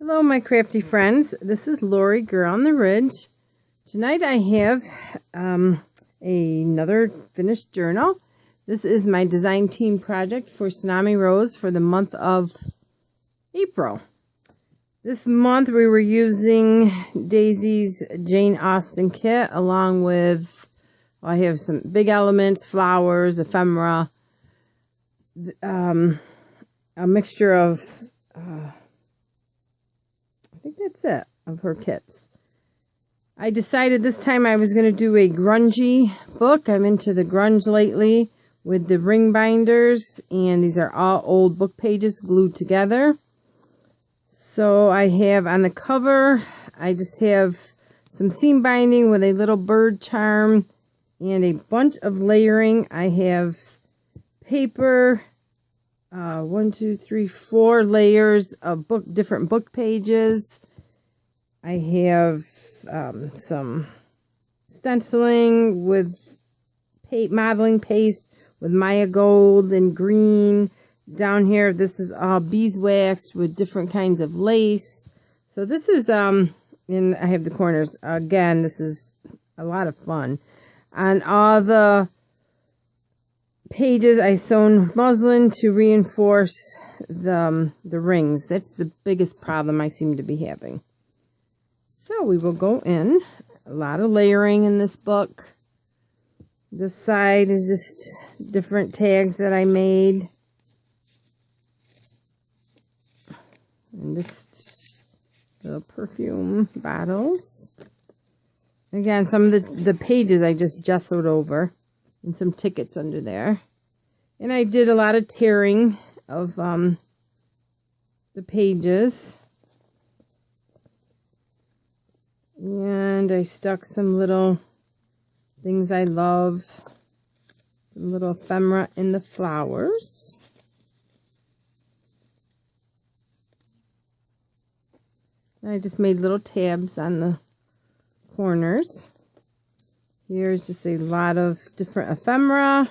Hello, my crafty friends. This is Lori, Girl on the Ridge. Tonight I have another finished journal. This is my design team project for TsunamiRose for the month of April. This month we were using Daisy's Jane Austen kit along with, I have some big elements, flowers, ephemera, a mixture of I think that's it, of her kits. I decided this time I was going to do a grungy book. I'm into the grunge lately with the ring binders, and these are all old book pages glued together. So I have on the cover, I just have some seam binding with a little bird charm and a bunch of layering. I have paper, 4 layers of different book pages. I have some stenciling with modeling paste with Maya gold and green. Down here, this is all beeswax with different kinds of lace. So this is and I have the corners. Again, this is a lot of fun. On all the pages, I sewn muslin to reinforce the rings. That's the biggest problem I seem to be having. So we will go in. A lot of layering in this book. This side is just different tags that I made. And just little perfume bottles. Again, some of the pages I just gessoed over. And some tickets under there. And I did a lot of tearing of the pages. And I stuck some little things I love. Some little ephemera in the flowers. And I just made little tabs on the corners. Here's just a lot of different ephemera.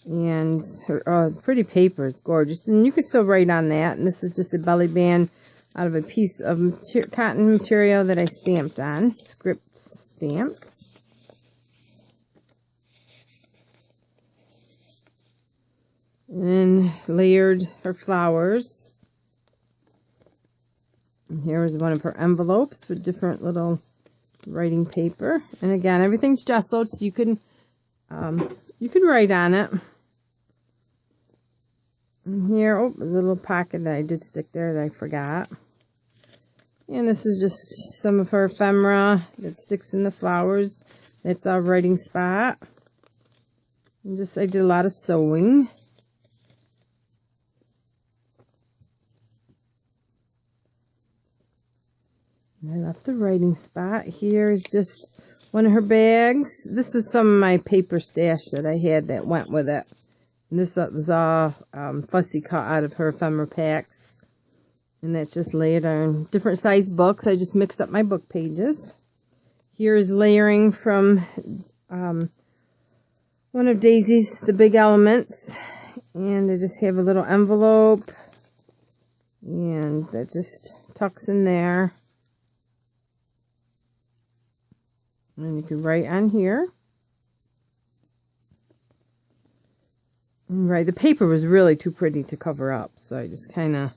And her pretty paper is gorgeous. And you could still write on that. And this is just a belly band out of a piece of cotton material that I stamped on. Script stamps. And layered her flowers. And here is one of her envelopes with different little writing paper. And again, everything's gessoed, so you can write on it. And here, a little pocket that I did stick there that I forgot. And this is just some of her ephemera that sticks in the flowers. That's our writing spot. And I did a lot of sewing. And I left the writing spot. Here is just one of her bags. This is some of my paper stash that I had that went with it. And this was all fussy cut out of her ephemera packs. And that's just layered on different size books. I just mixed up my book pages. Here is layering from one of Daisy's, the big elements. And I just have a little envelope. And that just tucks in there. And you can write on here. And the paper was really too pretty to cover up. So I just kind of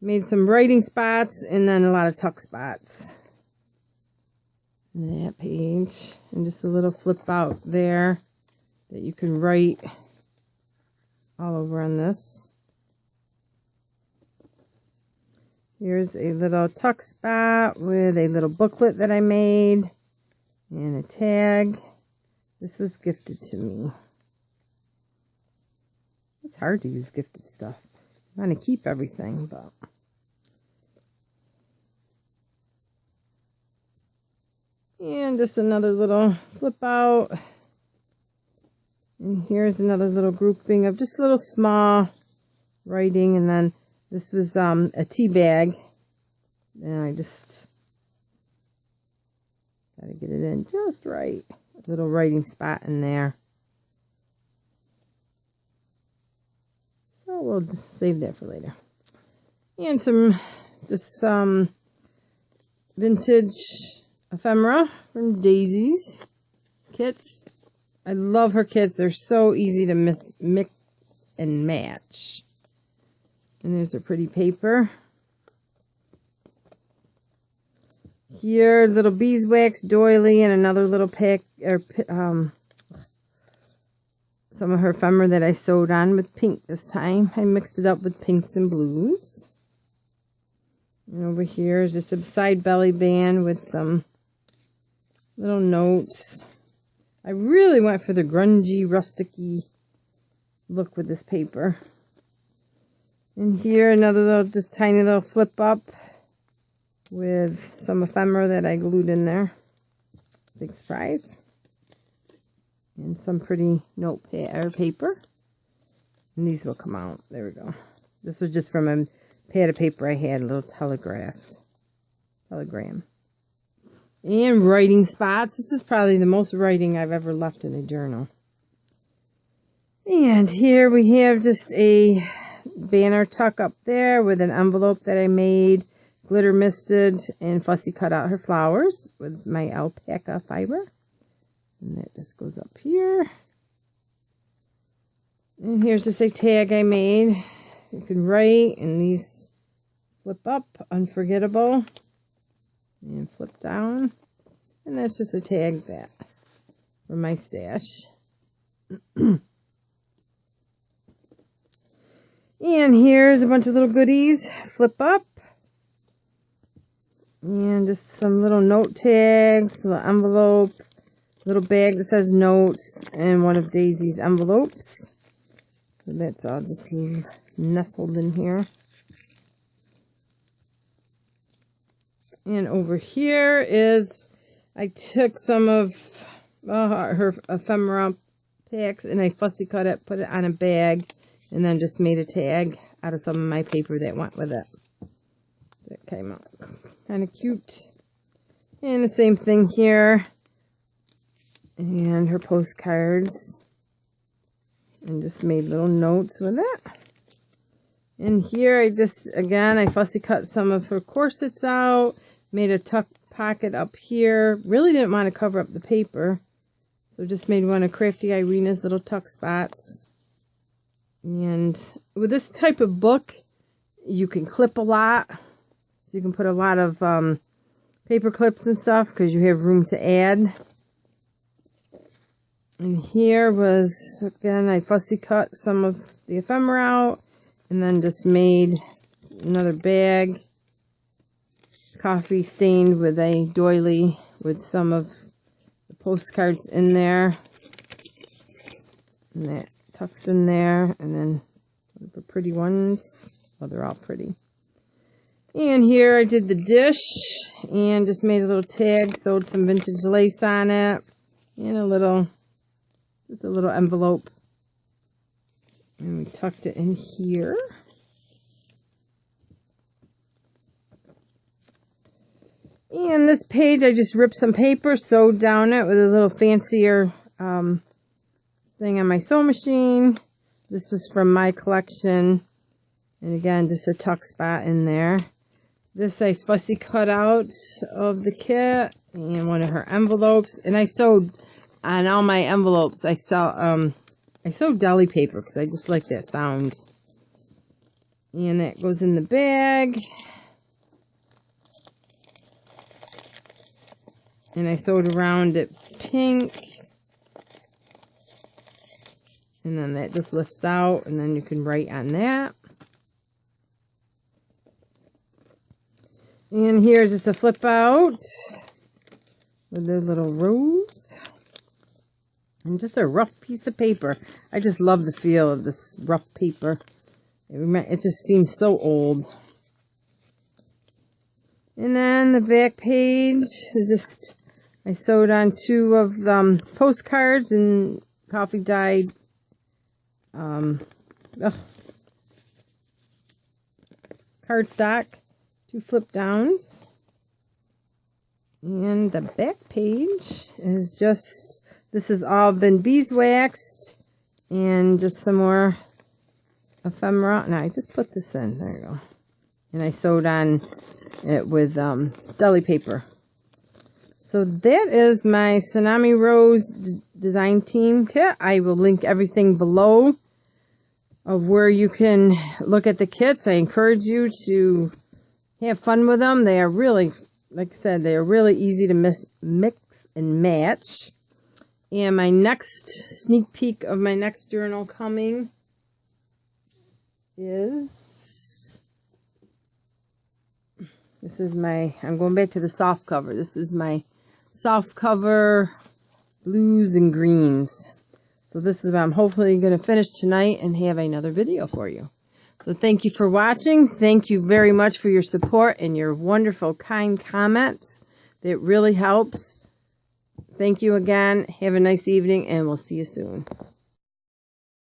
made some writing spots and then a lot of tuck spots. And that page. And just a little flip out there that you can write all over on this. Here's a little tuck spot with a little booklet that I made. And a tag. This was gifted to me. It's hard to use gifted stuff. I want to keep everything, but. And just another little flip out. And here's another little grouping of just little small writing. And then this was a tea bag. And I just got to get it in just right. A little writing spot in there. So we'll just save that for later. And some vintage ephemera from Daisy's kits. I love her kits. They're so easy to mix and match. And there's a pretty paper. Here, little beeswax doily and another little pack, or some of her ephemera that I sewed on with pink this time. I mixed it up with pinks and blues. And over here is just a side belly band with some little notes. I really went for the grungy, rustic-y look with this paper. And here another little, just tiny little flip up with some ephemera that I glued in there. Big surprise. And some pretty paper. And these will come out. There we go. This was just from a pad of paper I had, a little telegram. And writing spots. This is probably the most writing I've ever left in a journal. And here we have just a banner tuck up there with an envelope that I made, glitter misted, and fussy cut out her flowers with my alpaca fiber. And that just goes up here. And here's just a tag I made. You can write, and these flip up, unforgettable, and flip down. And that's just a tag that for my stash. And here's a bunch of little goodies. Flip up. And just some little note tags, little envelope, little bag that says notes, and one of Daisy's envelopes. So that's all just nestled in here. And over here is, I took some of her ephemera packs and I fussy cut it, put it on a bag, and then just made a tag out of some of my paper that went with it. So it came out kind of cute. And the same thing here. And her postcards. And just made little notes with it. And here I fussy cut some of her corsets out. Made a tuck pocket up here. Really didn't want to cover up the paper. So just made one of Crafty Irina's little tuck spots. And with this type of book, you can clip a lot. So you can put a lot of paper clips and stuff because you have room to add. And here was, again, I fussy cut some of the ephemera out and then just made another bag, coffee stained with a doily with some of the postcards in there. And that tucks in there, and then the pretty ones. Oh, they're all pretty. And here I did the dish and just made a little tag, sewed some vintage lace on it, and just a little envelope. And we tucked it in here. And this page, I just ripped some paper, sewed down it with a little fancier thing on my sewing machine. This was from my collection. And again, just a tuck spot in there. This I fussy cut out of the kit and one of her envelopes. And I sewed on all my envelopes. I sewed deli paper because I just like that sound. And that goes in the bag. And I sewed around it pink. And then that just lifts out, and then you can write on that. And here's just a flip out with the little rose. And just a rough piece of paper. I just love the feel of this rough paper. It just seems so old. And then the back page is just, I sewed on two of the postcards and coffee dyed cardstock, 2 flip downs. And the back page is just, this has all been beeswaxed and just some more ephemera. Now I just put this in, there you go. And I sewed on it with deli paper. So that is my TsunamiRose design team kit. I will link everything below of where you can look at the kits. I encourage you to have fun with them. They are really, like I said, they are really easy to mix and match. And my next sneak peek of my next journal coming is, this is my, I'm going back to the soft cover. This is my soft cover blues and greens. So this is what I'm hopefully going to finish tonight and have another video for you. So thank you for watching. Thank you very much for your support and your wonderful, kind comments. It really helps. Thank you again. Have a nice evening, and we'll see you soon.